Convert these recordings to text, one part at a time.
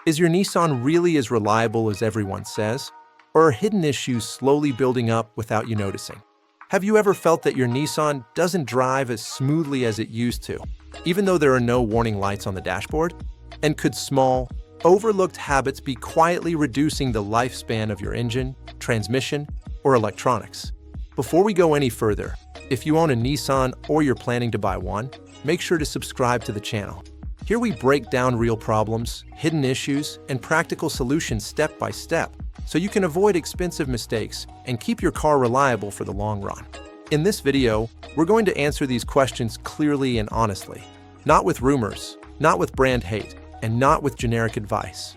Is your Nissan really as reliable as everyone says? Or are hidden issues slowly building up without you noticing? Have you ever felt that your Nissan doesn't drive as smoothly as it used to, even though there are no warning lights on the dashboard? And could small, overlooked habits be quietly reducing the lifespan of your engine, transmission, or electronics? Before we go any further, if you own a Nissan or you're planning to buy one, make sure to subscribe to the channel. Here we break down real problems, hidden issues, and practical solutions step by step, so you can avoid expensive mistakes and keep your car reliable for the long run. In this video, we're going to answer these questions clearly and honestly, not with rumors, not with brand hate, and not with generic advice.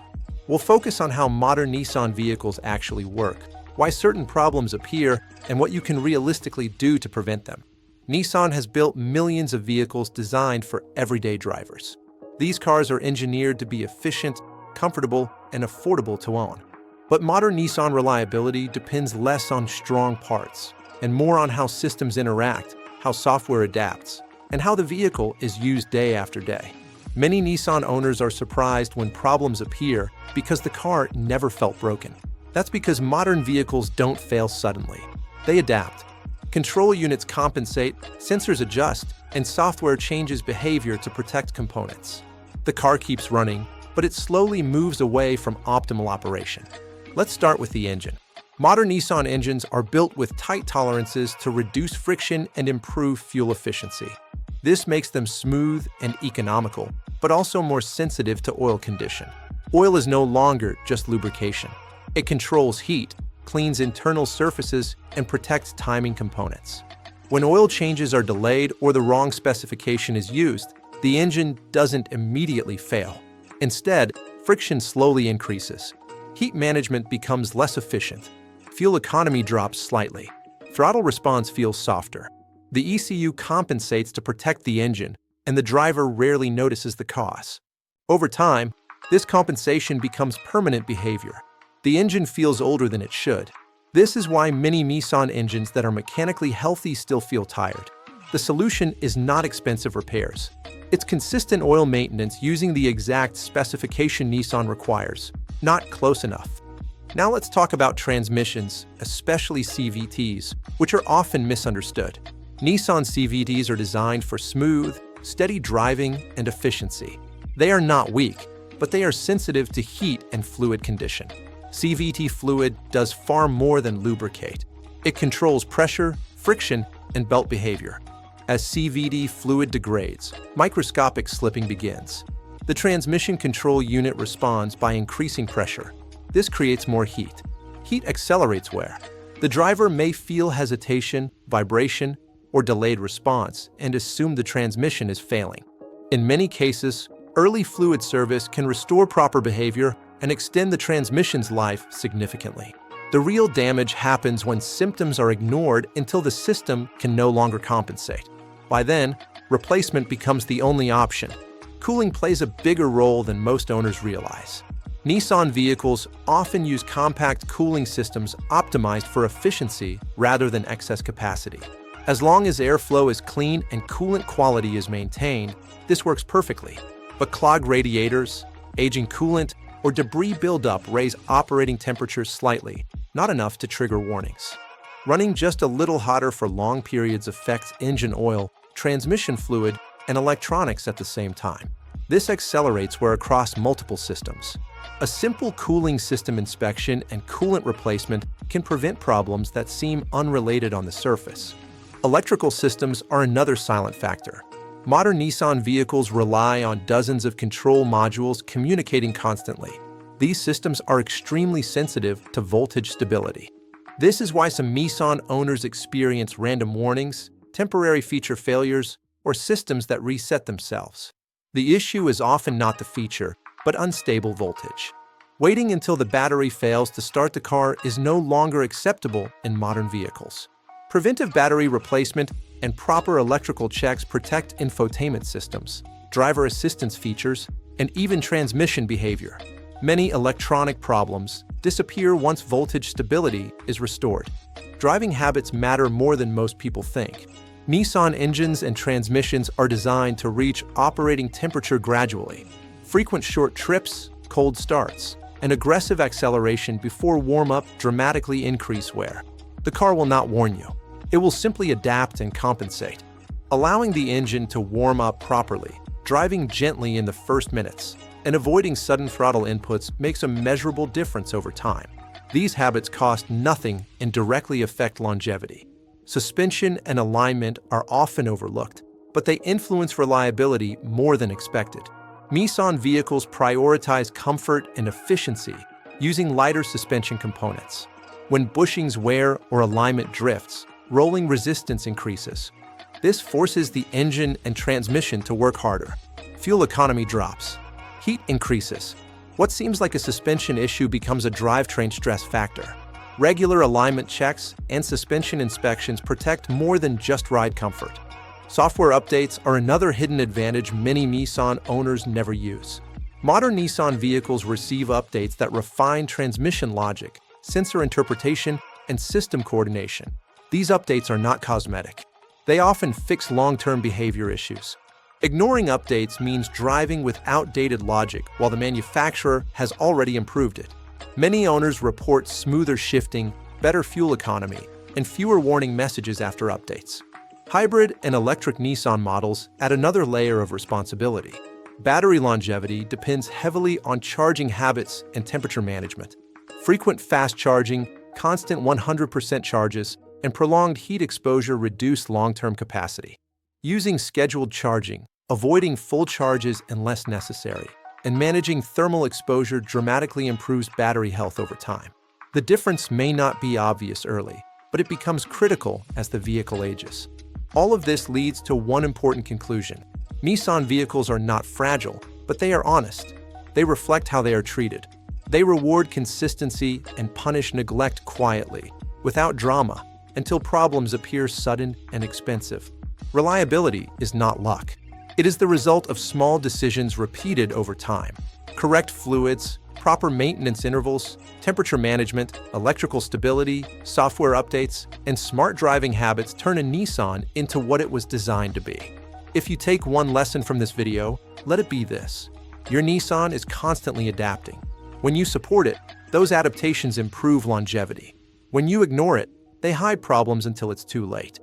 We'll focus on how modern Nissan vehicles actually work, why certain problems appear, and what you can realistically do to prevent them. Nissan has built millions of vehicles designed for everyday drivers. These cars are engineered to be efficient, comfortable, and affordable to own. But modern Nissan reliability depends less on strong parts and more on how systems interact, how software adapts, and how the vehicle is used day after day. Many Nissan owners are surprised when problems appear because the car never felt broken. That's because modern vehicles don't fail suddenly. They adapt. Control units compensate, sensors adjust, and software changes behavior to protect components. The car keeps running, but it slowly moves away from optimal operation. Let's start with the engine. Modern Nissan engines are built with tight tolerances to reduce friction and improve fuel efficiency. This makes them smooth and economical, but also more sensitive to oil condition. Oil is no longer just lubrication. It controls heat, cleans internal surfaces, and protects timing components. When oil changes are delayed or the wrong specification is used, the engine doesn't immediately fail. Instead, friction slowly increases. Heat management becomes less efficient. Fuel economy drops slightly. Throttle response feels softer. The ECU compensates to protect the engine, and the driver rarely notices the cause. Over time, this compensation becomes permanent behavior. The engine feels older than it should. This is why many Nissan engines that are mechanically healthy still feel tired. The solution is not expensive repairs. It's consistent oil maintenance using the exact specification Nissan requires, not close enough. Now let's talk about transmissions, especially CVTs, which are often misunderstood. Nissan CVTs are designed for smooth, steady driving and efficiency. They are not weak, but they are sensitive to heat and fluid condition. CVT fluid does far more than lubricate. It controls pressure, friction, and belt behavior. As CVT fluid degrades, microscopic slipping begins. The transmission control unit responds by increasing pressure. This creates more heat. Heat accelerates wear. The driver may feel hesitation, vibration, or delayed response and assume the transmission is failing. In many cases, early fluid service can restore proper behavior and extend the transmission's life significantly. The real damage happens when symptoms are ignored until the system can no longer compensate. By then, replacement becomes the only option. Cooling plays a bigger role than most owners realize. Nissan vehicles often use compact cooling systems optimized for efficiency rather than excess capacity. As long as airflow is clean and coolant quality is maintained, this works perfectly. But clogged radiators, aging coolant, or debris buildup raise operating temperatures slightly, not enough to trigger warnings. Running just a little hotter for long periods affects engine oil, transmission fluid, and electronics at the same time. This accelerates wear across multiple systems. A simple cooling system inspection and coolant replacement can prevent problems that seem unrelated on the surface. Electrical systems are another silent factor. Modern Nissan vehicles rely on dozens of control modules communicating constantly. These systems are extremely sensitive to voltage stability. This is why some Nissan owners experience random warnings, temporary feature failures, or systems that reset themselves. The issue is often not the feature, but unstable voltage. Waiting until the battery fails to start the car is no longer acceptable in modern vehicles. Preventive battery replacement and proper electrical checks protect infotainment systems, driver assistance features, and even transmission behavior. Many electronic problems disappear once voltage stability is restored. Driving habits matter more than most people think. Nissan engines and transmissions are designed to reach operating temperature gradually. Frequent short trips, cold starts, and aggressive acceleration before warm-up dramatically increase wear. The car will not warn you. It will simply adapt and compensate, allowing the engine to warm up properly. Driving gently in the first minutes and avoiding sudden throttle inputs makes a measurable difference over time. These habits cost nothing and directly affect longevity. Suspension and alignment are often overlooked, but they influence reliability more than expected. Nissan vehicles prioritize comfort and efficiency using lighter suspension components. When bushings wear or alignment drifts, rolling resistance increases. This forces the engine and transmission to work harder. Fuel economy drops. Heat increases. What seems like a suspension issue becomes a drivetrain stress factor. Regular alignment checks and suspension inspections protect more than just ride comfort. Software updates are another hidden advantage many Nissan owners never use. Modern Nissan vehicles receive updates that refine transmission logic, sensor interpretation, and system coordination. These updates are not cosmetic. They often fix long-term behavior issues. Ignoring updates means driving with outdated logic while the manufacturer has already improved it. Many owners report smoother shifting, better fuel economy, and fewer warning messages after updates. Hybrid and electric Nissan models add another layer of responsibility. Battery longevity depends heavily on charging habits and temperature management. Frequent fast charging, constant 100% charges, and prolonged heat exposure reduce long-term capacity. Using scheduled charging, avoiding full charges unless necessary, and managing thermal exposure dramatically improves battery health over time. The difference may not be obvious early, but it becomes critical as the vehicle ages. All of this leads to one important conclusion. Nissan vehicles are not fragile, but they are honest. They reflect how they are treated. They reward consistency and punish neglect quietly, without drama, until problems appear sudden and expensive. Reliability is not luck. It is the result of small decisions repeated over time. Correct fluids, proper maintenance intervals, temperature management, electrical stability, software updates, and smart driving habits turn a Nissan into what it was designed to be. If you take one lesson from this video, let it be this: your Nissan is constantly adapting. When you support it, those adaptations improve longevity. When you ignore it, they hide problems until it's too late.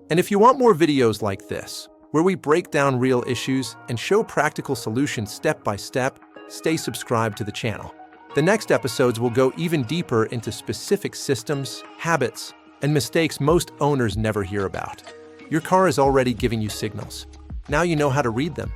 And if you want more videos like this, where we break down real issues and show practical solutions step by step, stay subscribed to the channel. The next episodes will go even deeper into specific systems, habits, and mistakes most owners never hear about. Your car is already giving you signals. Now you know how to read them.